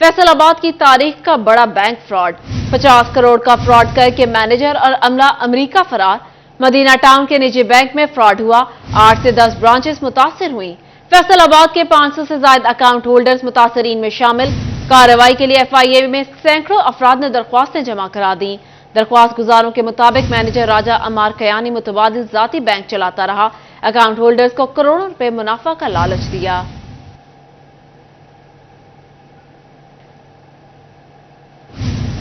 फैसलाबाद की तारीख का बड़ा बैंक फ्रॉड, 50 करोड़ का फ्रॉड करके मैनेजर और अमला अमेरिका फरार। मदीना टाउन के निजी बैंक में फ्रॉड हुआ, 8 से 10 ब्रांचेस मुतासिर हुई। फैसलाबाद के 500 से ज्यादा अकाउंट होल्डर्स मुतासरीन में शामिल। कार्रवाई के लिए FIA में सैकड़ों अफराद ने दरख्वास्तें जमा करा दी। दरख्वास्त गुजारों के मुताबिक मैनेजर राजा अमार कयानी मुतबादिल जाती बैंक चलाता रहा, अकाउंट होल्डर्स को करोड़ों रुपए मुनाफा का लालच दिया।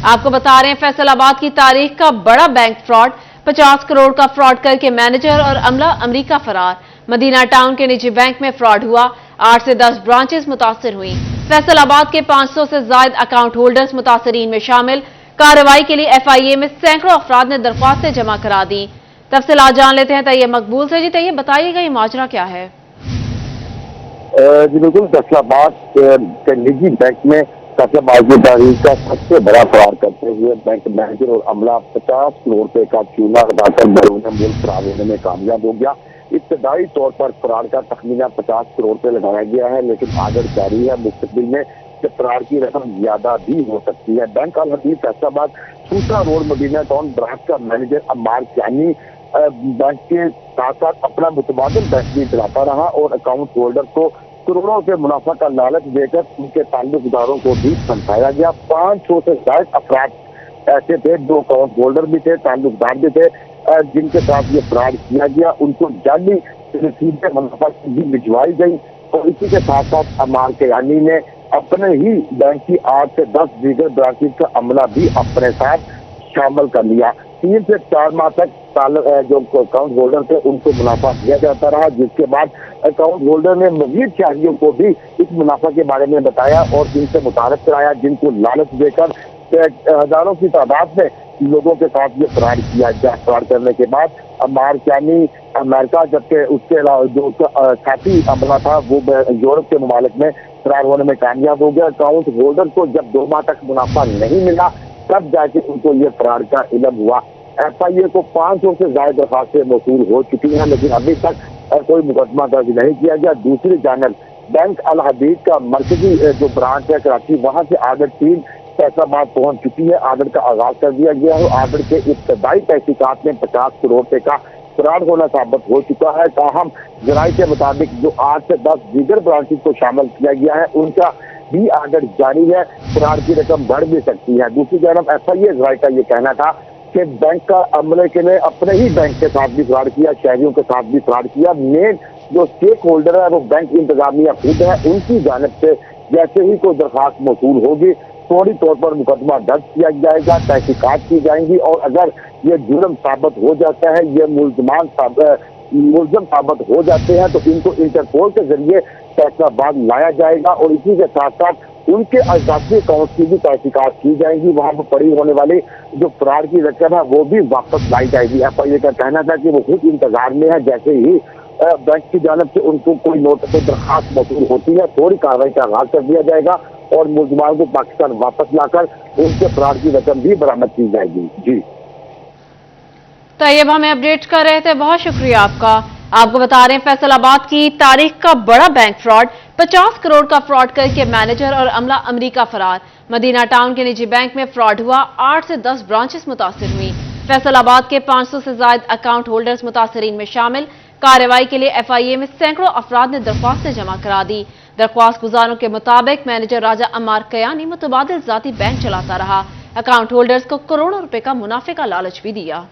आपको बता रहे हैं, फैसलाबाद की तारीख का बड़ा बैंक फ्रॉड, 50 करोड़ का फ्रॉड करके मैनेजर और अमला अमेरिका फरार। मदीना टाउन के निजी बैंक में फ्रॉड हुआ, 8 से 10 ब्रांचेस मुतासिर हुई। फैसलाबाद के 500 से ज्यादा अकाउंट होल्डर्स मुतासरीन में शामिल। कार्रवाई के लिए FIA में सैकड़ों अफराद ने दरख्वास्तें जमा करा दी। तफसीलात जान लेते हैं तैयब मकबूल से। जी तैयब, बताइएगा ये माजरा क्या है? जी बिल्कुल, फैसलाबाद के निजी बैंक में फैसलाबाद की तारीख का सबसे बड़ा फरार करते हुए बैंक मैनेजर और अमला 50 करोड़ रुपए का चूना लगाकर बैरून मुल्क फरार होने में कामयाब हो गया। इब्तदाई तौर पर फरार का तखमीना 50 करोड़ रुपए लगाया गया है, लेकिन आगे जारी है मुस्तकबिल में कि फरार की रकम ज्यादा भी हो सकती है। बैंक अल हदीद Faisalabad Susan road Madina town branch का मैनेजर अमार कयानी बैंक के साथ साथ अपना मुतबादिल बैंक भी चलाता रहा और अकाउंट होल्डर को करोड़ों के मुनाफा का लालच देकर उनके ताल्लुकदारों को भी फंसाया गया। 500 से ज्यादा अफराद ऐसे थे, 2 अकाउंट होल्डर भी थे, ताल्लुकदार भी थे, जिनके साथ ये फ्रॉड किया गया। उनको जाली रसीदें मुनाफा भी भिजवाई गई और इसी के साथ साथ अमार कयानी ने अपने ही बैंक की 8 से 10 दीगर ब्रांचेज का अमला भी अपने साथ शामिल कर लिया। 3 से 4 माह तक जो अकाउंट होल्डर थे उनको मुनाफा दिया जाता रहा, जिसके बाद अकाउंट होल्डर ने मजीद शहरियों को भी इस मुनाफा के बारे में बताया और इनसे मुतारफ कराया, जिनको लालच देकर हजारों की तादाद में लोगों के साथ ये फ्रॉड किया गया। फ्रॉड करने के बाद अमार कयानी अमेरिका, जबकि उसके अलावा जो साथी अमला था वो यूरोप के ममालिक में फरार होने में कामयाब हो गया। अकाउंट होल्डर को जब 2 माह तक मुनाफा नहीं मिला तब जाके उनको ये फ्रॉड का इल्म हुआ। FIA को 500 से ज्यादा दरखास्तें मौसूल हो चुकी हैं, लेकिन अभी तक कोई मुकदमा दर्ज नहीं किया गया। दूसरी जानब बैंक अल हदीद का मरकजी जो ब्रांच है कराची, वहां से आर्डर टीम फैसलाबाद पहुंच चुकी है। आर्डर का आगाज कर दिया गया है। आर्डर के इब्तदाई तहकीकात में 50 करोड़ रुपए का फ्रॉड होना साबित हो चुका है। ताहम जराई के मुताबिक जो 8 से 10 दीगर ब्रांचेज को शामिल किया गया है उनका भी आर्डर जारी है। फ्रॉड की रकम बढ़ भी सकती है। दूसरी जानब FIA जराई का ये कहना था कि बैंक का अमले के ने अपने ही बैंक के साथ भी फ्रॉड किया, शहरियों के साथ भी फ्रॉड किया। मेन जो स्टेक होल्डर है वो बैंक इंतजामिया खुद है, उनकी जानिब से जैसे ही कोई दरखास्त मौसूल होगी फौरी तौर पर मुकदमा दर्ज किया जाएगा, तहकीकात की जाएंगी और अगर ये जुर्म साबित हो जाता है, ये मुलजम साबित हो जाते हैं तो इनको इंटरपोल के जरिए फैसलाबाद लाया जाएगा और इसी के साथ साथ उनके अजाती अकाउंट की भी तहकीकात की जाएंगी। वहां पर पड़ी होने वाली जो फ्रॉड की रकम है वो भी वापस लाई जाएगी। FIA का कहना था कि वो खुद इंतजार में है, जैसे ही बैंक की जानब से उनको कोई नोटिस दरखास्त मौसूल होती है फौरी कार्रवाई का आगाज कर दिया जाएगा और मुलजमान को पाकिस्तान वापस लाकर उनके फ्रॉड की रकम भी बरामद की जाएगी। जी तैयब, हमें अपडेट कर रहे थे, बहुत शुक्रिया आपका। आपको बता रहे हैं, फैसलाबाद की तारीख का बड़ा बैंक फ्रॉड, 50 करोड़ का फ्रॉड करके मैनेजर और अमला अमेरिका फरार। मदीना टाउन के निजी बैंक में फ्रॉड हुआ, 8 से 10 ब्रांचेस मुतासिर हुई। फैसलाबाद के 500 से ज्यादा अकाउंट होल्डर्स मुतासरीन में शामिल। कार्रवाई के लिए FIA में सैकड़ों अफराद ने दरख्वास्तें जमा करा दी। दरख्वास्त गुजारों के मुताबिक मैनेजर राजा अमार कयानी मुतबादिल जाती बैंक चलाता रहा, अकाउंट होल्डर्स को करोड़ों रुपए का मुनाफे का लालच भी दिया।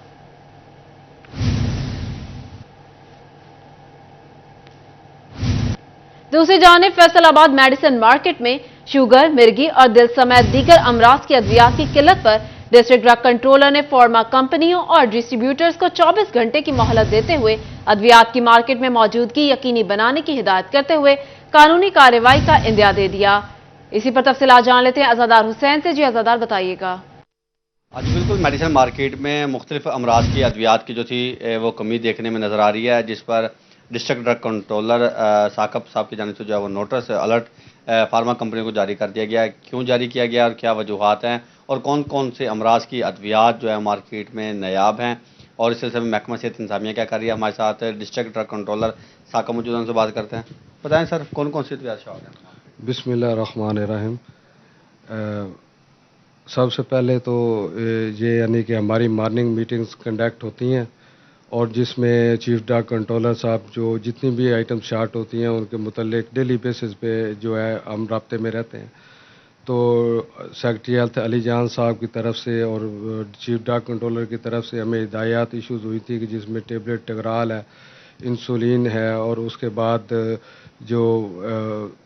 दूसरी जानिब फैसलाबाद मेडिसिन मार्केट में शुगर, मिर्गी और दिल समेत दीगर अमराज की अद्वियात की किल्लत पर डिस्ट्रिक्ट ड्रग कंट्रोलर ने फार्मा कंपनियों और डिस्ट्रीब्यूटर्स को 24 घंटे की मोहलत देते हुए अद्वियात की मार्केट में मौजूदगी यकीनी बनाने की हिदायत करते हुए कानूनी कार्रवाई का इंदिया दे दिया। इसी पर तफसीलात जान लेते हैं अज़ादार हुसैन से। जी अज़ादार, बताइएगा। आज बिल्कुल मेडिसिन मार्केट में मुख्तलिफ अमराज की अद्वियात की जो थी वो कमी देखने में नज़र आ रही है, जिस पर डिस्ट्रिक्ट ड्रग कंट्रोलर साकब साहब की जानिब से जो है वो नोटिस अलर्ट फार्मा कंपनी को जारी कर दिया गया है। क्यों जारी किया गया और क्या वजूहात हैं और कौन कौन से अमराज की अद्वियात जो है मार्केट में नायाब हैं और इस सिलसिले में महकमा सेहत इंतजामिया क्या कर रही है। हमारे साथ डिस्ट्रिक्ट ड्रग कंट्रोलर साकब मौजूद, उनसे बात करते हैं। बताएं सर, कौन कौन सी अद्वियात शामिल हैं? बिस्मिल्लाहिर्रहमानिर्रहीम। सबसे पहले तो ये यानी कि हमारी मॉर्निंग मीटिंग्स कंडक्ट होती हैं और जिसमें चीफ ड्रग कंट्रोलर साहब जो जितनी भी आइटम शार्ट होती हैं उनके मुतल्लिक डेली बेसिस पे जो है हम राब्ते में रहते हैं। तो सेक्रेटरी हेल्थ अली जान साहब की तरफ से और चीफ ड्रग कंट्रोलर की तरफ से हमें हिदायत इशूज़ हुई थी कि जिसमें टेबलेट टगराल है, इंसुलिन है और उसके बाद जो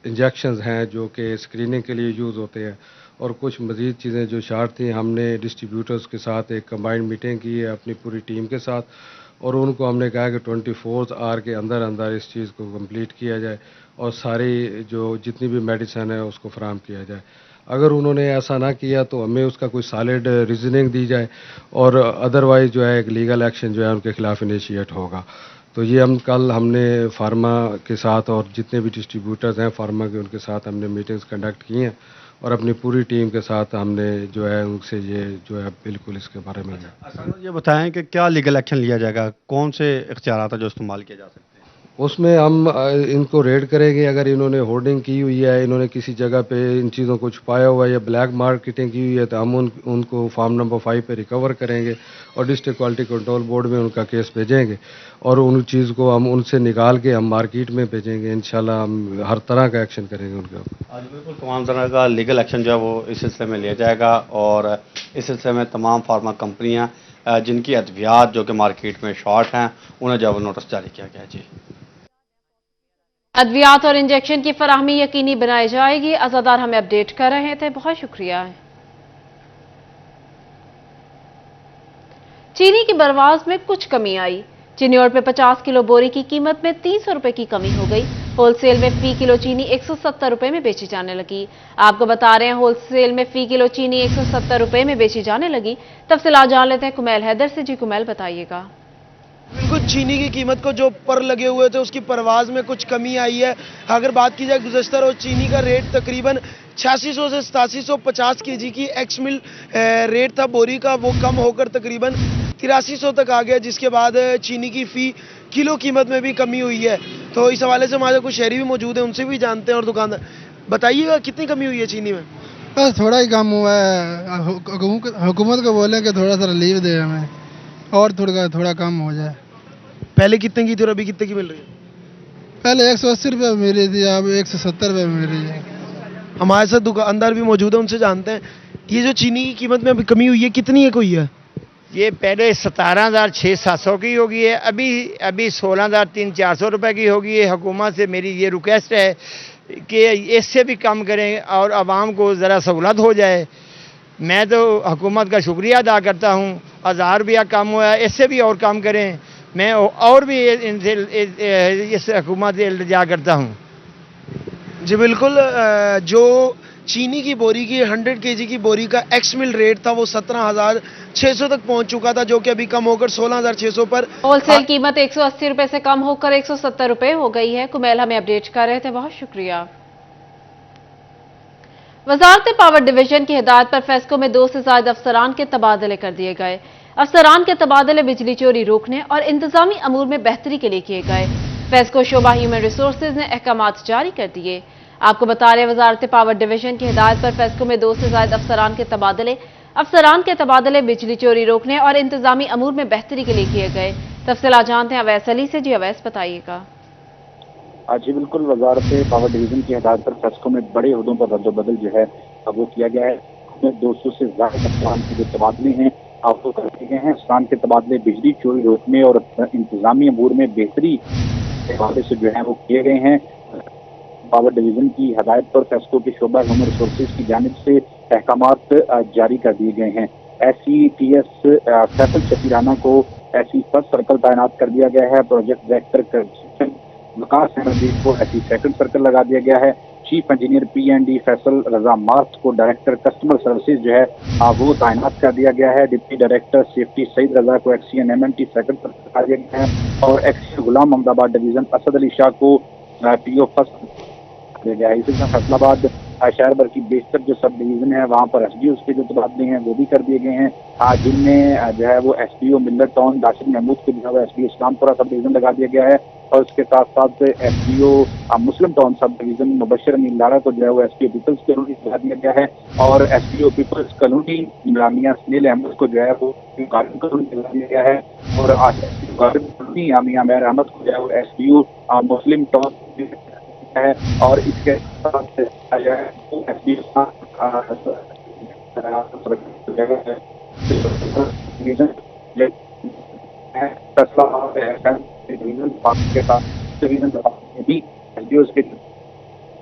इंजेक्शंस हैं जो कि स्क्रीनिंग के लिए यूज़ होते हैं और कुछ मज़ीद चीज़ें जो शार्ट थी, हमने डिस्ट्रीब्यूटर्स के साथ एक कंबाइंड मीटिंग की है अपनी पूरी टीम के साथ और उनको हमने कहा कि 24 आवर के अंदर अंदर इस चीज़ को कंप्लीट किया जाए और सारी जो जितनी भी मेडिसिन है उसको फराहम किया जाए। अगर उन्होंने ऐसा ना किया तो हमें उसका कोई सॉलिड रीजनिंग दी जाए और अदरवाइज़ जो है एक लीगल एक्शन जो है उनके खिलाफ इनिशिएट होगा। तो ये हमने फार्मा के साथ और जितने भी डिस्ट्रीब्यूटर्स हैं फार्मा के उनके साथ हमने मीटिंग्स कंडक्ट की हैं और अपनी पूरी टीम के साथ हमने जो है उनसे ये जो है बिल्कुल इसके बारे में ये बताएं कि क्या लीगल एक्शन लिया जाएगा, कौन से इख्तियारात हैं जो इस्तेमाल किए जा सकते हैं? उसमें हम इनको रेड करेंगे। अगर इन्होंने होर्डिंग की हुई है, इन्होंने किसी जगह पे इन चीज़ों को छुपाया हुआ है या ब्लैक मार्केटिंग की हुई है तो हम उनको फार्म नंबर 5 पे रिकवर करेंगे और डिस्ट्रिक्ट क्वालिटी कंट्रोल बोर्ड में उनका केस भेजेंगे और उन चीज़ को हम उनसे निकाल के हम मार्केट में भेजेंगे। इंशाल्लाह हम हर तरह का एक्शन करेंगे उनके ऊपर। आज बिल्कुल तमाम तरह का लीगल एक्शन जो है वो इस सिलसिले में लिया जाएगा और इस सिलसिले में तमाम फार्मा कंपनियाँ जिनकी अद्वियात जो कि मार्केट में शॉर्ट हैं उन्हें जो है वो नोटिस जारी किया गया है। जी, अद्वियात और इंजेक्शन की फराहमी यकीनी बनाई जाएगी। अज़ादार हमें अपडेट कर रहे थे, बहुत शुक्रिया। चीनी की बरवाज में कुछ कमी आई। चीनी और पे 50 किलो बोरी की कीमत में 300 रुपए की कमी हो गई। होलसेल में फी किलो चीनी 170 रुपए में बेची जाने लगी। आपको बता रहे हैं होलसेल में फी किलो चीनी 170 रुपए में बेची जाने लगी। तफसीलात जान लेते हैं कुमैल हैदर से। जी कुमैल, बताइएगा। बिल्कुल, चीनी की कीमत को जो पर लगे हुए थे उसकी परवाज में कुछ कमी आई है। अगर बात की जाए गुज़श्ता रोज चीनी का रेट तकरीबन 8600 से 8750 केजी की एक्स मिल रेट था बोरी का, वो कम होकर तकरीबन 8300 तक आ गया, जिसके बाद चीनी की फ़ी किलो कीमत में भी कमी हुई है। तो इस हवाले से हमारे कुछ शहरी भी मौजूद हैं, उनसे भी जानते हैं और दुकानदार। बताइएगा कितनी कमी हुई है चीनी में? बस थोड़ा ही कम हुआ है। हुकूमत को बोले कि थोड़ा सा रिलीफ दे हमें और थोड़ा कम हो जाए। पहले कितने की थी और अभी कितने की मिल रही है? पहले 180 रुपये में मिल रही थी, अब 170 रुपये में मिल रही है। हमारे साथ दुकानदार भी मौजूद है, उनसे जानते हैं ये जो चीनी की कीमत में अभी कमी हुई है कितनी है? कोई है ये पहले 17,600-700 की होगी है, अभी 16,300-400 रुपये की होगी है। हुकूमत से मेरी ये रिक्वेस्ट है कि इससे भी कम करें और आवाम को ज़रा सहूलत हो जाए। मैं तो हुकूमत का शुक्रिया अदा करता हूँ, 1000 रुपया कम हुआ है, इससे भी और कम करें। मैं और भी इनसे इस हुकूमत से इल्तिजा करता हूँ। जी बिल्कुल, जो चीनी की बोरी की 100 केजी की बोरी का एक्स मिल रेट था वो 17,600 तक पहुंच चुका था, जो कि अभी कम होकर 16,600 पर। होलसेल कीमत 180 रुपए से कम होकर 170 रुपए हो गई है। कुमैल हमें अपडेट कर रहे थे, बहुत शुक्रिया। वजारत पावर डिवीजन की हिदायत पर फेस्को में 2 से ज्यादा अफसरान के तबादले कर दिए गए। अफसरान के तबादले बिजली चोरी रोकने और इंतजामी अमूर में बेहतरी के लिए किए गए। फेस्को शोबा ह्यूमन रिसोर्सेज ने अहकामात जारी कर दिए। आपको बता रहे वजारत पावर डिवीजन की हिदायत पर फेस्को में 2 से ज्यादा अफसरान के तबादले बिजली चोरी रोकने और इंतजामी अमूर में बेहतरी के लिए किए गए। तफसीलात जानते हैं अवैस अली से। जी अवैस, बताइएगा। जी बिल्कुल, वजारत पावर डिवीजन की हिदायत पर फेस्को में बड़े उहदों पर रद्दोबदल जो है वो किया गया है। 200 से ज्यादा अफसरान के जो तबादले हैं वो कर दिए गए हैं। अफसरान के तबादले बिजली चोरी रोकने और इंतजामी अमूर में बेहतरी के हवाले से जो है वो किए गए हैं। पावर डिवीजन की हदायत पर फेस्को के शोबा ह्यूमन रिसोर्सेज की जानिब से अहकामात जारी कर दिए गए हैं। SETS फैसल शकीराना को SE फर्स्ट सर्कल तैनात कर दिया गया है। Project director construction Waqas Ahmed को SE सेकंड सर्कल लगा दिया गया है। Chief engineer P&D Faisal Raza मार्थ को डायरेक्टर कस्टमर सर्विसेज जो है वो तैनात कर दिया गया है। Deputy director safety Saeed Raza को एक्सीएन MNT सेकंड सर्कल लगा दिया गया है और एक्सीएन गुलाम अहमदाबाद डिवीजन असद अली शाह को PO फर्स्ट दिया गया है। इसी तरह फैसलाबाद शहर भर की बेशतर जो सब डिवीजन है वहाँ पर एसडीओ के जो तबादले हैं वो भी कर दिए गए हैं, जिनमें जो है वो एसडीओ मिल्लत टाउन दाशिद महमूद को जो है एसडीओ इस्लामपुरा सब डिवीजन लगा दिया गया है, और उसके साथ साथ एसडीओ मुस्लिम टाउन सब डिवीजन मुबशर अमीन लाड़ा को जो है वो एसडीओ पीपल्स कॉलोनी लगा दिया गया है, और एसडीओ पीपल्स कॉलोनी मियां सुनील अहमद को जो है वो गार्डन कॉलोनी लगा दिया गया है, और गार्डन कॉलोनी मियां मेहर अहमद को जो है वो एसडीओ मुस्लिम टाउन है, और इसके साथ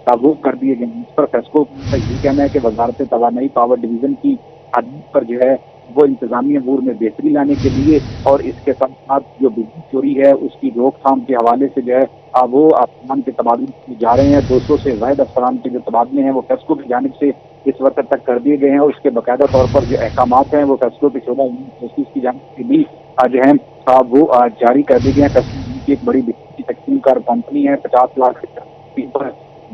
ताबूक कर दिए गए हैं। इस पर फेस्को का ये कहना है कि वजारत तवानाई पावर डिवीजन की हद पर जो है वो इंतजामी अमूर में बेहतरी लाने के लिए और इसके साथ साथ जो बिजली चोरी है उसकी रोकथाम के हवाले से जो है वो अफसरान के तबादले जा रहे हैं। 200 से ज़ायद अफसरान के जो तबादले हैं वो फेस्को की जानिब से इस वक्त तक कर दिए गए हैं, और उसके बाकायदा तौर पर जो अहकामात हैं वो फेस्को की शोबा की जानिब से भी जो है वो जारी कर दिए गए हैं। फेस्को की एक बड़ी बिजली तकसीम कार कंपनी है, 50 लाख पर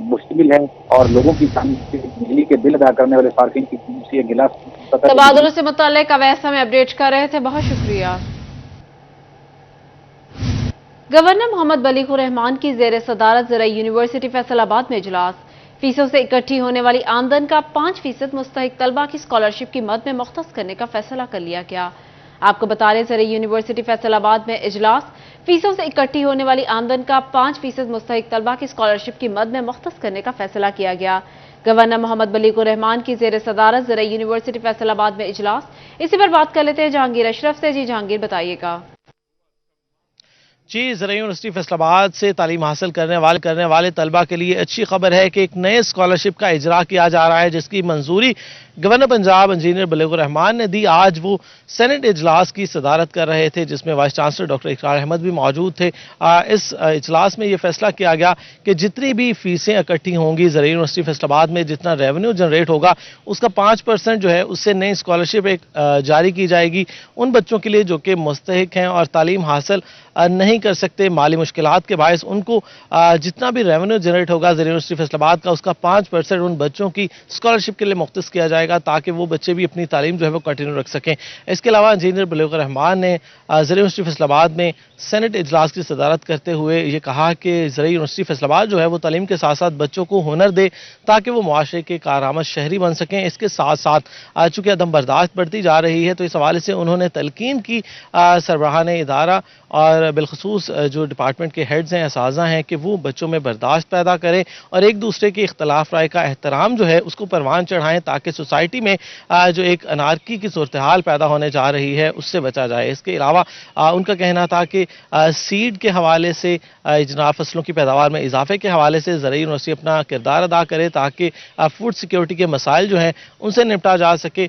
मुश्तमिल है, और लोगों की बिजली के बिल अदा करने वाले सार्फिन की से गिलास तबादलों से मुताल्लिक अवैस हमें अपडेट कर रहे थे, बहुत शुक्रिया। गवर्नर मोहम्मद बलीगुर रहमान की जेर सदारत ज़राई यूनिवर्सिटी फैसलाबाद में इजलास। फीसों से इकट्ठी होने वाली आमदन का 5% मुस्तहिक तलबा की स्कॉलरशिप की मद में मुख्तस करने का फैसला कर लिया गया। आपको बता रहे ज़राई यूनिवर्सिटी फैसलाबाद में इजलास। फीसों से इकट्ठी होने वाली आमदन का 5% मुस्तहिक तलबा की स्कॉलरशिप की मद में मुख्तस करने का फैसला किया गया। गवर्नर मोहम्मद बलीगुर रहमान की जेर सदारत ज़राई यूनिवर्सिटी फैसलाबाद में इजलास। इसी पर बात कर लेते हैं जहांगीर अशरफ से। जी जहांगीर, बताइएगा। जी, ज़राई यूनिवर्सिटी फैसलाबाद से तालीम हासिल करने वाले तलबा के लिए अच्छी खबर है कि एक नए स्कॉलरशिप का इजरा किया जा रहा है, जिसकी मंजूरी गवर्नर पंजाब इंजीनियर बलीगुर रहमान ने दी। आज वो सेनेट इजलास की सदारत कर रहे थे, जिसमें वाइस चांसलर डॉक्टर इकरार अहमद भी मौजूद थे। इस इजलास में ये फैसला किया गया कि जितनी भी फीसें इकट्ठी होंगी ज़राई यूनिवर्सिटी फैसलाबाद में, जितना रेवेन्यू जनरेट होगा उसका 5% जो है उससे नई स्कॉलरशिप एक जारी की जाएगी उन बच्चों के लिए जो कि मुस्तहिक हैं और तालीम हासिल नहीं कर सकते। माली मुश्किलात के बायस उनको जितना भी रेवेन्यू जनरेट होगा ज़राई यूनिवर्सिटी फैसलाबाद का, उसका 5% उन बच्चों की स्कॉलरशिप के लिए मुख्तस किया जाएगा, ताकि वो बच्चे भी अपनी तालीम जो है वो कंटिन्यू रख सकें। इसके अलावा इंजीनियर बलीगुर रहमान ने ज़राई यूनिवर्सिटी फैसलाबाद में सेनेट इजलास की सदारत करते हुए ये कहा कि ज़राई यूनिवर्सिटी फैसलाबाद जो है वो तालीम के साथ साथ बच्चों को हुनर दे, ताकि वो मुआशरे के कारआमद शहरी बन सकें। इसके साथ साथ चूँकि अदम बर्दाश्त बढ़ती जा रही है, तो इस हवाले से उन्होंने तलकीन की सरबराहान इदारा और बिलखसूस जो डिपार्टमेंट के हेड्स हैं, असाज़ा हैं, कि वो बच्चों में बर्दाश्त पैदा करें और एक दूसरे के इख्तलाफ राय का एहतराम जो है उसको परवान चढ़ाएं, ताकि सोसाइटी में जो एक अनारकी की सूरत हाल पैदा होने जा रही है उससे बचा जाए। इसके अलावा उनका कहना था कि सीड के हवाले से, जनाब फसलों की पैदावार में इजाफे के हवाले से ज़राई यूनिवर्सिटी अपना किरदार अदा करे, ताकि फूड सिक्योरिटी के मसाइल जो हैं उनसे निपटा जा सके।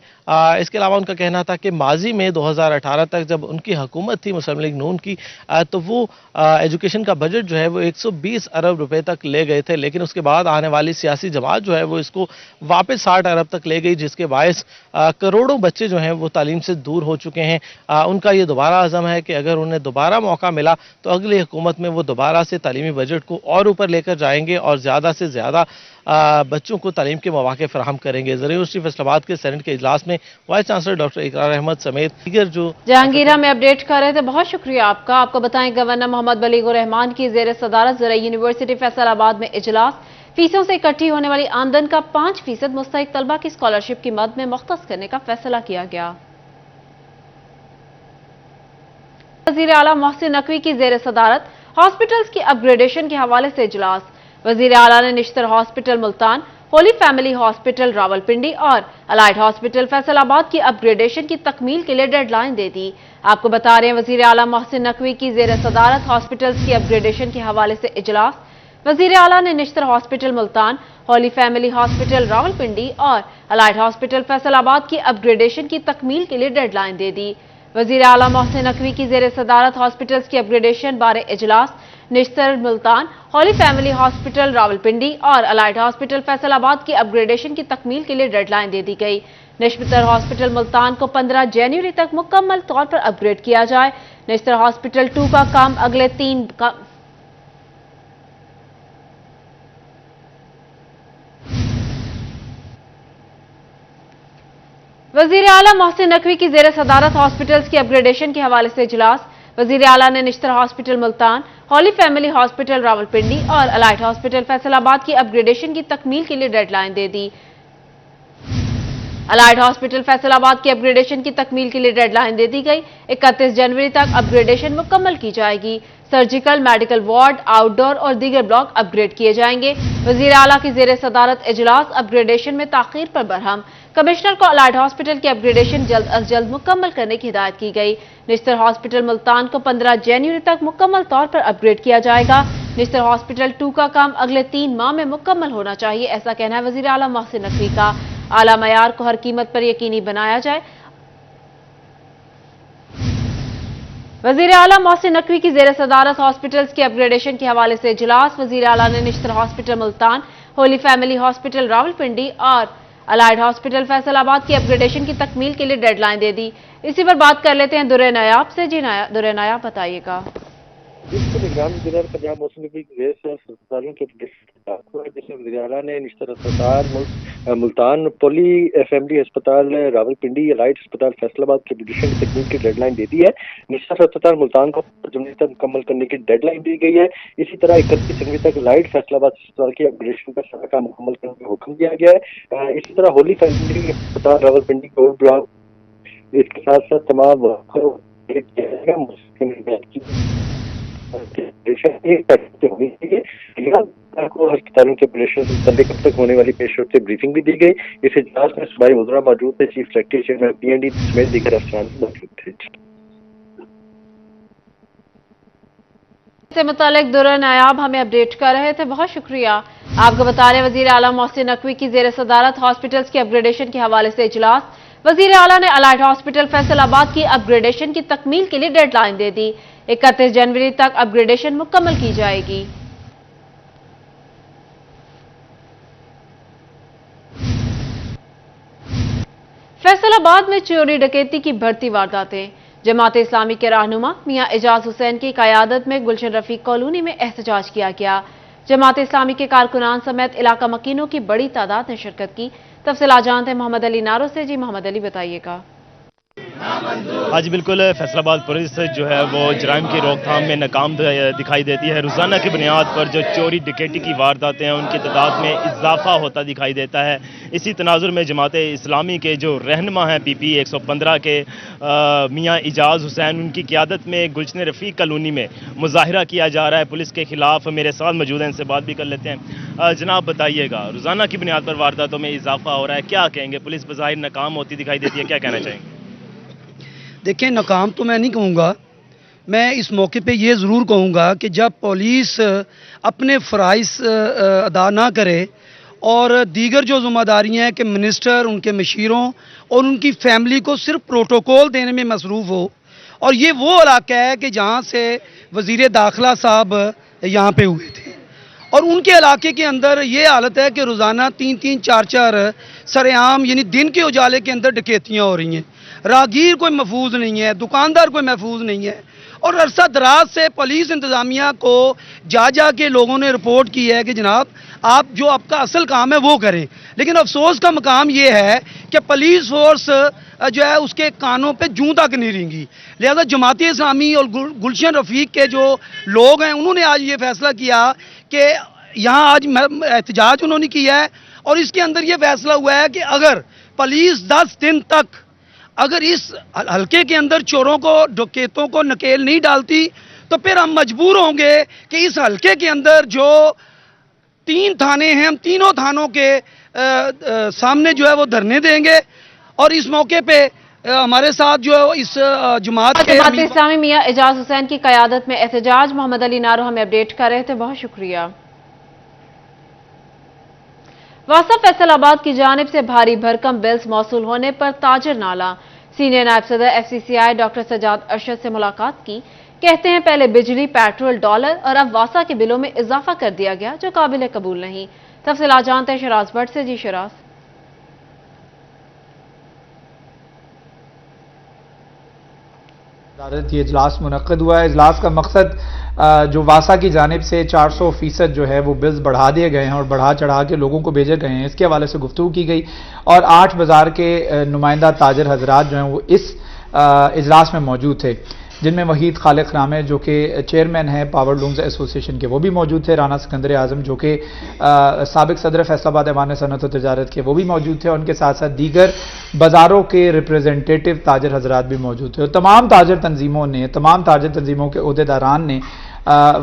इसके अलावा उनका कहना था कि माजी में 2018 तक जब उनकी हुकूमत थी मुस्लिम लीग नून की, तो वो एजुकेशन का बजट जो है वो 120 अरब रुपए तक ले गए थे, लेकिन उसके बाद आने वाली सियासी जमात जो है वो इसको वापस 60 अरब तक ले गई, जिसके बायस करोड़ों बच्चे जो हैं वो तालीम से दूर हो चुके हैं। उनका ये दोबारा अज़म है कि अगर उन्हें दोबारा मौका मिला तो अगली हुकूमत में वो दोबारा से तालीमी बजट को और ऊपर लेकर जाएंगे और ज़्यादा से ज़्यादा बच्चों को तालीम के मौके फराहम करेंगे। ज़राई यूनिवर्सिटी फैसलाबाद के सेनेट के इजलास में वाइस चांसलर डॉक्टर इकरार अहमद समेत दीगर जो जहांगीर हमें अपडेट कर रहे थे, बहुत शुक्रिया आपका। आपको बताएं, गवर्नर मोहम्मद बलीगुर रहमान की जेर सदारत ज़राई यूनिवर्सिटी फैसलाबाद में इजलास। फीसों से इकट्ठी होने वाली आमदन का 5% मुस्तहिक तलबा की स्कॉलरशिप की मद में मुख्तस करने का फैसला किया गया। वज़ीर आला मोहसिन नकवी की जेर सदारत हॉस्पिटल्स की अपग्रेडेशन के हवाले से इजलास। वज़ीर आला ने Nishtar hospital Multan, Holi family hospital Rawalpindi और अलाइड हॉस्पिटल फैसलाबाद की अपग्रेडेशन की तकमील के लिए डेडलाइन दे दी। आपको बता रहे हैं, वज़ीर आला मोहसिन नकवी की जेर सदारत हॉस्पिटल्स की अपग्रेडेशन के हवाले से इजलास। वज़ीर आला ने Nishtar hospital Multan, Holi family hospital Rawalpindi और अलाइड हॉस्पिटल फैसलाबाद की अपग्रेडेशन की तकमील के लिए डेडलाइन दे दी। वज़ीर आला मोहसिन नकवी की जेर सदारत हॉस्पिटल्स की अपग्रेडेशन बारे इजलास। निश्तर मुल्तान, होली फैमिली हॉस्पिटल रावलपिंडी और अलाइड हॉस्पिटल फैसलाबाद की अपग्रेडेशन की तकमील के लिए डेडलाइन दे दी गई। निश्तर हॉस्पिटल मुल्तान को 15 जनवरी तक मुकम्मल तौर पर अपग्रेड किया जाए। निश्तर हॉस्पिटल 2 का काम अगले 3 वजीर आला मोहसिन नकवी की जेर सदारत हॉस्पिटल्स की अपग्रेडेशन के हवाले से इजलास। वजीर आला ने निश्तर हॉस्पिटल मुल्तान, हॉली फैमिली हॉस्पिटल रावलपिंडी और अलाइट हॉस्पिटल फैसलाबाद की अपग्रेडेशन की तकमील के लिए डेडलाइन दे दी। अलाइट हॉस्पिटल फैसलाबाद की अपग्रेडेशन की तकमील के लिए डेडलाइन दे दी गई। 31 जनवरी तक अपग्रेडेशन मुकम्मल की जाएगी। सर्जिकल, मेडिकल वार्ड, आउटडोर और दीगर ब्लॉक अपग्रेड किए जाएंगे। वजीर आला की जेर सदारत इजलास अपग्रेडेशन में ताखीर पर बरहम। कमिश्नर को अलाइट हॉस्पिटल की अपग्रेडेशन जल्द अज जल्द मुकम्मल करने की हिदायत की गई। निश्तर हॉस्पिटल मुल्तान को 15 जनवरी तक मुकम्मल तौर पर अपग्रेड किया जाएगा। निश्तर हॉस्पिटल 2 का काम अगले 3 माह में मुकम्मल होना चाहिए, ऐसा कहना है वजीर आला मोहसिन नकवी का। आला मयार को हर कीमत पर यकीनी बनाया जाए। वजीर आला मोहसिन नकवी की जेर सदारत हॉस्पिटल्स के अपग्रेडेशन के हवाले से इजलास। वजीर आला ने Nishtar hospital Multan, Holi family hospital Rawalpindi और अलाइड हॉस्पिटल फैसलाबाद की अपग्रेडेशन की तकमील के लिए डेडलाइन दे दी। इसी पर बात कर लेते हैं दुर्रे नायाब से। जी दुर्रे नायाब, बताइएगा। निगरान जिला पंजाब मौसम की अस्पतालों के जिसमें वज़ीर आला ने निश्तर अस्पताल मुल्तान, पोली फैमिली अस्पताल रावलपिंडी, अलाइट अस्पताल फैसलाबाद की अपग्रेडेशन की तकमील की डेडलाइन दे दी है। निश्तर अस्पताल मुल्तान को जनवरी तक मुकम्मल करने की डेडलाइन दी गई है। इसी तरह 31 जनवरी तक अलाइट फैसलाबाद अस्पताल की अपग्रेडेशन का सारा काम मुकम्मल करने का हुक्म दिया गया है। इसी तरह होली फैमिली अस्पताल रावलपिंडी को ब्लॉक इसके साथ साथ तमाम होनी चाहिए। को अस्पतालों के ऑपरेशन से मुताबिक कब तक होने वाली पेश से ब्रीफिंग भी दी गई। इस इजलास में सूबाई वज़रा मौजूद थे, चीफ सेक्रेटरी, चेयरमैन पीएनडी समेत दीगर अफसरान मौजूद थे। इससे मुतालिक दुर्रे नायाब हमें अपडेट कर रहे थे, बहुत शुक्रिया। आपको बता रहे वजीर आला मोहसिन नकवी की जेर सदारत हॉस्पिटल्स के अपग्रेडेशन के हवाले से इजलास। वजीर आला ने अलाइट हॉस्पिटल फैसलाबाद की अपग्रेडेशन की तकमील के लिए डेडलाइन दे दी। 31 जनवरी तक अपग्रेडेशन मुकम्मल की जाएगी। फैसलाबाद में चोरी डकैती की बढ़ती वारदातें। जमात इस्लामी के रहनुमा मियां एजाज हुसैन की क़यादत में गुलशन रफीक कॉलोनी में एहतजाज किया गया। जमात इस्लामी के कारकुनान समेत इलाका मकीनों की बड़ी तादाद ने शिरकत की। तफसीलात जानते हैं मोहम्मद अली नारो से। जी मोहम्मद अली, बताइएगा। आज बिल्कुल फैसलाबाद पुलिस जो है वो जराइम की रोकथाम में नाकाम दिखाई देती है। रोज़ाना की बुनियाद पर जो चोरी डकैती की वारदातें हैं उनकी तादाद में इजाफा होता दिखाई देता है। इसी तनाजुर में जमात इस्लामी के जो रहनुमा हैं PP 115 के मियां एजाज हुसैन, उनकी क़यादत में गुलशन रफ़ीक कॉलोनी में मुजाहिरा किया जा रहा है पुलिस के खिलाफ। मेरे साथ मौजूद हैं, इनसे बात भी कर लेते हैं। जनाब बताइएगा, रोज़ाना की बुनियाद पर वारदातों में इजाफा हो रहा है, क्या कहेंगे? पुलिस बज़ाहिर नाकाम होती दिखाई देती है, क्या कहना चाहेंगे? देखिए, नाकाम तो मैं नहीं कहूँगा। मैं इस मौके पे ये ज़रूर कहूँगा कि जब पुलिस अपने फ़राइज़ अदा ना करे और दीगर जो ज़िम्मेदारियाँ हैं कि मिनिस्टर, उनके मशीरों और उनकी फैमिली को सिर्फ प्रोटोकॉल देने में मसरूफ़ हो, और ये वो इलाका है कि जहाँ से वज़ीर दाखिला साहब यहाँ पे हुए थे, और उनके इलाके के अंदर ये हालत है कि रोज़ाना 3-3, 4-4 सरेआम यानी दिन के उजाले के अंदर डकैतियाँ हो रही हैं। राहगीर कोई महफूज नहीं है, दुकानदार कोई महफूज नहीं है, और अरसा दराज से पुलिस इंतज़ामिया को जा के लोगों ने रिपोर्ट की है कि जनाब आप जो आपका असल काम है वो करें। लेकिन अफसोस का मकाम ये है कि पुलिस फोर्स जो है उसके कानों पे जूं तक नहीं रेंगी। लिहाजा जमात इस्लामी और गुलशन रफ़ीक के जो लोग हैं उन्होंने आज ये फैसला किया कि यहाँ आज एहतजाज उन्होंने किया है, और इसके अंदर ये फैसला हुआ है कि अगर पुलिस 10 दिन तक अगर इस हल्के के अंदर चोरों को, डकैतों को नकेल नहीं डालती तो फिर हम मजबूर होंगे कि इस हल्के के अंदर जो 3 थाने हैं, हम तीनों थानों के सामने जो है वो धरने देंगे। और इस मौके पे हमारे साथ जो इस जमात इस्लामी मियां एजाज हुसैन की क़यादत में एहतजाज। मोहम्मद अली नारो हमें अपडेट कर रहे थे, बहुत शुक्रिया। वासा फैसलाबाद की जानिब से भारी भरकम बिल्स मौसूल होने पर ताजर नाला। सीनियर नायब सदर FCCI डॉक्टर सजाद अरशद से मुलाकात की। कहते हैं पहले बिजली, पेट्रोल, डॉलर और अब वासा के बिलों में इजाफा कर दिया गया जो काबिल कबूल नहीं। तफसीलात जानते हैं शराज भट्ट से। जी शराज। ये इजलास मुनक्किद हुआ है। इजलास का मकसद جو واسا کی جانب سے 400% جو ہے وہ بلز بڑھا دیے گئے ہیں اور بڑھا چڑھا کے لوگوں کو بھیجے گئے ہیں، اس کے حوالے سے گفتگو کی گئی اور 8 بازار کے نمائندہ تاجر حضرات جو ہیں وہ اس اجلاس میں موجود تھے، جن میں وحید خالق نامے جو کہ چیئرمین ہیں پاور لومز ایسوسی ایشن کے، وہ بھی موجود تھے، رانا سکندر اعظم جو کہ سابق صدر فیصل آباد ایوان صنعت و تجارت کے، وہ بھی موجود تھے، اور ان کے ساتھ ساتھ دیگر بازاروں کے ریپریزنٹیٹو تاجر حضرات بھی موجود تھے، اور تمام تاجر تنظیموں کے عہدیداران نے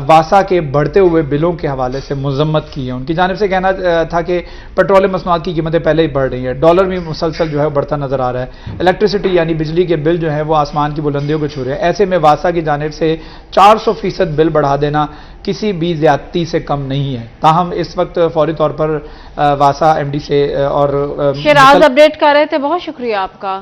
واسا کے بڑھتے ہوئے بلوں کے حوالے سے مذمت کی ہے۔ ان کی جانب سے کہنا تھا کہ پیٹرولیم مصنوعات کی قیمتیں پہلے ہی بڑھ رہی ہیں، ڈالر بھی مسلسل جو ہے بڑھتا نظر آ رہا ہے، الیکٹریسٹی یعنی بجلی کے بل جو ہے وہ آسمان کی بلندیوں کو چھو رہے ہیں، ایسے میں واسا کی جانب سے 400% بل بڑھا دینا کسی بھی زیادتی سے کم نہیں ہے۔ تاہم اس وقت فوری طور پر واسا ایم ڈی سے اور شیراز اپڈیٹ کر رہے تھے، بہت شکریہ آپ کا۔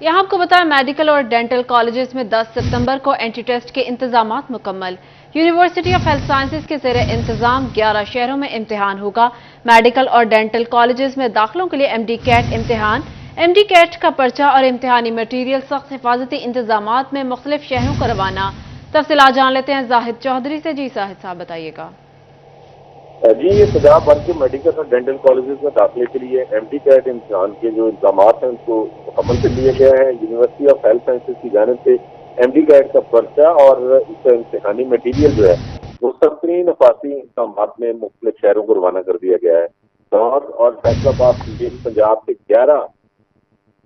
یہاں آپ کو بتائیں میڈیکل اور ڈینٹل کالجز میں 10 ستمبر کو اینٹی ٹیسٹ کے انتظامات مکمل۔ یونیورسٹی آف ہیلتھ سائنسز کے زیر انتظام 11 شہروں میں امتحان ہوگا۔ میڈیکل اور ڈینٹل کالجز میں داخلوں کے لیے ایم ڈی کیٹ امتحان، ایم ڈی کیٹ کا پرچہ اور امتحانی مٹیریل سخت حفاظتی انتظامات میں مختلف شہروں کو روانہ۔ تفصیلات جان لیتے ہیں زاہد چودھری سے۔ جی زاہد صاحب بتائیے گا۔ جی، یہ پنجاب بھر کے میڈیکل اور ڈینٹل کالجز میں داخلے کے لیے ایم ڈی کیٹ امتحان کے جو انتظامات ہیں ان کو مکمل کر لیا گیا ہے۔ یونیورسٹی آف ہیلتھ سائنسز کی جانب سے ایم ڈی کیٹ کا پرچہ اور اس کا امتحانی مٹیریل جو ہے وہ سخت ترین حفاظتی انتظامات میں مختلف شہروں کو روانہ کر دیا گیا ہے۔ لاہور اور فیصل آباد پنجاب کے 11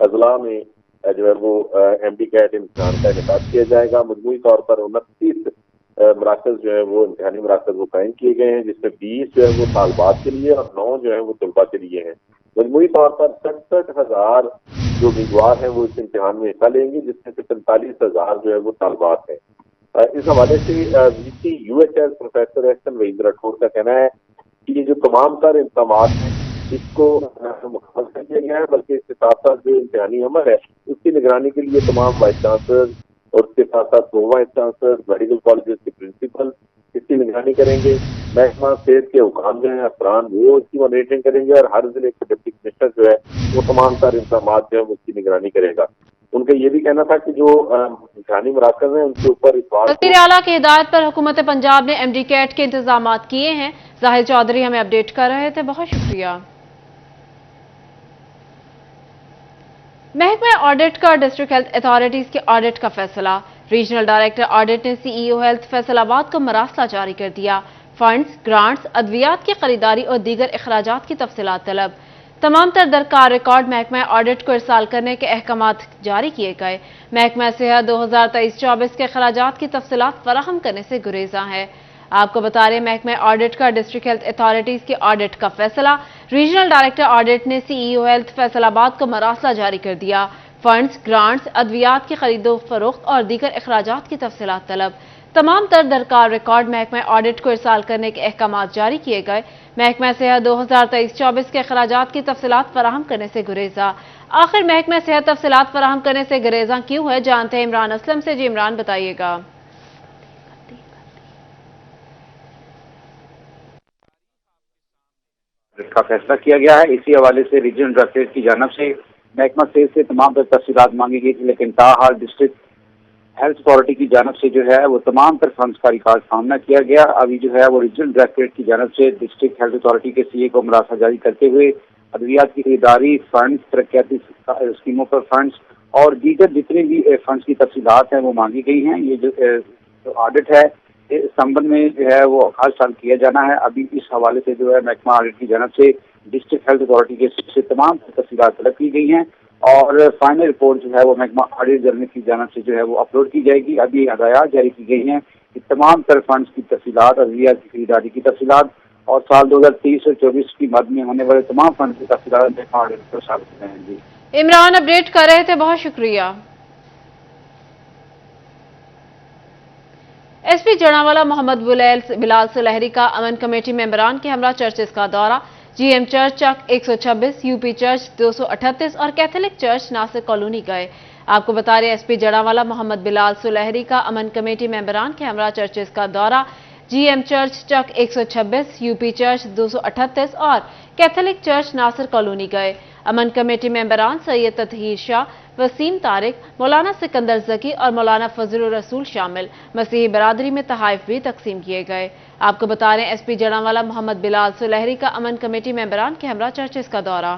اضلاع میں جو ہے وہ ایم ڈی کیٹ امتحان کا انعقاد کیا جائے گا۔ مجموعی طور پر 29 مراکز جو ہے وہ امتحانی مراکز وہ قائم کیے گئے ہیں، جس میں 20 جو ہے وہ طالبات کے لیے اور 9 جو ہے وہ طلباء کے لیے ہیں۔ مجموعی طور پر 67,000 جو امیدوار ہیں وہ اس امتحان میں حصہ لیں گے، جس میں سے 45,000 جو ہے وہ طالبات ہیں۔ اس حوالے سے وی سی یو ایچ ایس پروفیسر احسن وحید راٹھور کا کہنا ہے کہ یہ جو تمام تر انتظامات ہیں اس کو مکمل کر دیا گیا ہے، بلکہ اس کے ساتھ ساتھ جو امتحانی عمل ہے اس کی نگرانی کے لیے تمام وائس چانسلر اور اس کے ساتھ ساتھ وائس چانسلر میڈیکل کالجز کے پرنسپل اس کی نگرانی کریں گے۔ محکمہ صحت کے حکام جو ہیں افسران وہ اس کی مانیٹرنگ کریں گے، اور ہر ضلع کے ڈپٹی کمشنر جو ہے وہ تمام تر انتظامات جو ہے اس کی نگرانی کرے گا۔ ان کا یہ بھی کہنا تھا کہ جو امتحانی مراکز ہیں ان کے اوپر اس بات وزیر اعلیٰ کی ہدایت پر حکومت پنجاب نے ایم ڈی کیٹ کے انتظامات کیے ہیں۔ زاہد چودھری ہمیں اپڈیٹ کر رہے تھے، بہت شکریہ۔ محکمہ آڈٹ کا ڈسٹرکٹ ہیلتھ اتھارٹیز کے آڈٹ کا فیصلہ۔ ریجنل ڈائریکٹر آڈٹ نے سی ای او ہیلتھ فیصل آباد کو مراسلہ جاری کر دیا۔ فنڈز، گرانٹس، ادویات کی خریداری اور دیگر اخراجات کی تفصیلات طلب۔ تمام تر درکار ریکارڈ محکمہ آڈٹ کو ارسال کرنے کے احکامات جاری کیے گئے۔ محکمہ صحت 2023-24 کے اخراجات کی تفصیلات فراہم کرنے سے گریزاں ہے۔ آپ کو بتا رہے محکمہ آڈٹ کا ڈسٹرکٹ ہیلتھ اتھارٹیز کے آڈٹ کا فیصلہ۔ ریجنل ڈائریکٹر آڈٹ نے سی ای او ہیلتھ فیصل آباد کو مراسلہ جاری کر دیا۔ فنڈز، گرانٹس، ادویات کی خرید و فروخت اور دیگر اخراجات کی تفصیلات طلب۔ تمام تر درکار ریکارڈ محکمہ آڈٹ کو ارسال کرنے کے احکامات جاری کیے گئے۔ محکمہ صحت 2023-24 کے اخراجات کی تفصیلات فراہم کرنے سے گریزاں۔ آخر محکمہ صحت تفصیلات فراہم کرنے سے گریزاں کیوں ہے، جانتے ہیں عمران اسلم سے۔ جی عمران بتائیے گا۔ کا فیصلہ کیا گیا ہے، اسی حوالے سے ریجنل ڈائریکٹریٹ کی جانب سے محکمہ صحت سے تمام تر تفصیلات مانگی گئی تھی، لیکن تاحال ڈسٹرکٹ ہیلتھ اتھارٹی کی جانب سے جو ہے وہ تمام تر فنڈز کا ریکارڈ سامنا کیا گیا۔ ابھی جو ہے وہ ریجنل ڈائریکٹریٹ کی جانب سے ڈسٹرکٹ ہیلتھ اتھارٹی کے سی اے کو مراسلہ جاری کرتے ہوئے ادویات کی خریداری، فنڈز، ترقیاتی اسکیموں پر فنڈز اور دیگر جتنے بھی فنڈز کی تفصیلات ہیں وہ مانگی گئی ہیں۔ یہ جو آڈٹ ہے اس سمبند میں جو ہے وہ ہر سال کیا جانا ہے۔ ابھی اس حوالے سے جو ہے محکمہ آڈٹ کی جانب سے ڈسٹرکٹ ہیلتھ اتھارٹی کے سے تمام تفصیلات طلب کی گئی ہیں، اور فائنل رپورٹ جو ہے وہ محکمہ آڈٹ جنرل کی جانب سے جو ہے وہ اپلوڈ کی جائے گی۔ ابھی ہدایات جاری کی گئی ہیں کہ تمام تر فنڈز کی تفصیلات، ادویات کی خریداری کی تفصیلات اور سال 2023 اور 24 کی مد میں ہونے والے تمام فنڈز کی تفصیلات محکمہ آڈٹ کو ثابت کریں گے۔ عمران اپڈیٹ کر رہے تھے، بہت شکریہ۔ ایس پی جڑاوالا محمد بلال سلہری کا امن کمیٹی ممبران کے ہمراہ چرچز کا دورہ۔ جی ایم چرچ چک 126، یو پی چرچ 238 اور کیتھولک چرچ ناصر کالونی گئے۔ آپ کو بتا رہے ایس پی جڑاوالا محمد بلال سلہری کا امن کمیٹی ممبران کے ہمراہ چرچز کا دورہ۔ جی ایم چرچ چک 126، یو پی چرچ 238 اور کیتھولک چرچ ناصر کالونی گئے۔ امن کمیٹی ممبران سید تطہیر شاہ، वसीम तारिक, मौलाना सिकंदर जकी और मौलाना फजलुर रसूल शामिल। मसीही बरादरी में तहाइफ भी तकसीम किए गए। आपको बता रहे हैं, SP जड़ांवाला मोहम्मद बिलाल सुलहरी का अमन कमेटी मेंबरान के हमरा चर्चेस का दौरा।